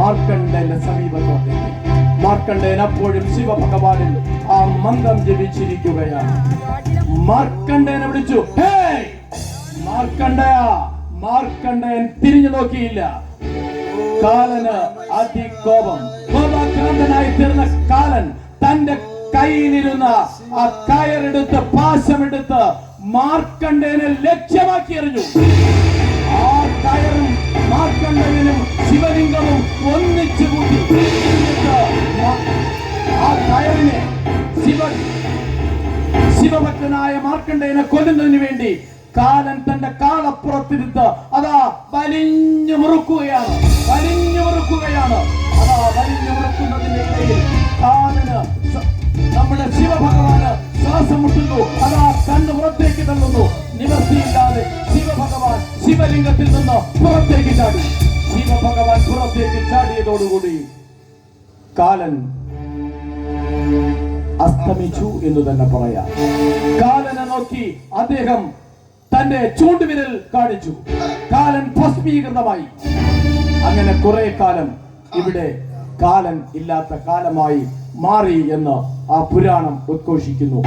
മാർക്കണ്ഡേയന്റെ സമീപത്തോട്ടേക്ക്. മാർക്കണ്ഡേയൻ അപ്പോഴും ശിവഭഗവാനിൽ ആ മന്ത്രം ജപിച്ചിരിക്കുകയാണ്. മാർക്കണ്ഡേയനെ വിളിച്ചു, ഹേ മാർക്കണ്ഡേയ. മാർക്കണ്ഡേയൻ തിരിഞ്ഞു നോക്കിയില്ല. കാലന് അതികോപം. കോപാക്രാന്തനായി തീർന്ന കാലൻ തന്റെ കയ്യിലിരുന്ന ആ കയറെടുത്ത് പാശമെടുത്ത് മാർക്കണ്ഡേയനെ ലക്ഷ്യമാക്കി എറിഞ്ഞു. ആ കയറും മാർക്കണ്ഡേയനും ശിവലിംഗവും ഒന്നിച്ചു കൂട്ടി. ആ കയറിനെ ശിവഭക്തനായ മാർക്കണ്ഡേയനെ കൊല്ലുന്നതിന് വേണ്ടി കാലൻ തന്റെ കാളപ്പുറത്തിരുത്ത് അതാ വലിഞ്ഞു മുറുക്കുകയാണ്. അതാ വലിഞ്ഞു മുറുക്കുന്നതിന്റെ ഇടയിൽ കാലന് നമ്മുടെ ശിവഭഗവാന് ശ്വാസം മുട്ടുന്നു. അതാ കണ്ണ് പുറത്തേക്ക് തള്ളുന്നു. നിവൃത്തിയില്ലാതെ ശിവഭഗവാൻ ശിവലിംഗത്തിൽ നിന്ന് പുറത്തേക്ക് ചാടി. ശിവഭഗവാൻ പുറത്തേക്ക് ചാടിയതോടുകൂടി കാലൻ അസ്തമിച്ചു എന്ന് തന്നെ പറയാം. കാലനെ നോക്കി അദ്ദേഹം തന്റെ ചൂണ്ടുവിരൽ കാണിച്ചു. കാലൻ ഭസ്മീകൃതമായി. അങ്ങനെ കുറെ കാലം ഇവിടെ കാലൻ ഇല്ലാത്ത കാലമായി മാറി എന്ന് ആ പുരാണം ഉദ്ഘോഷിക്കുന്നു.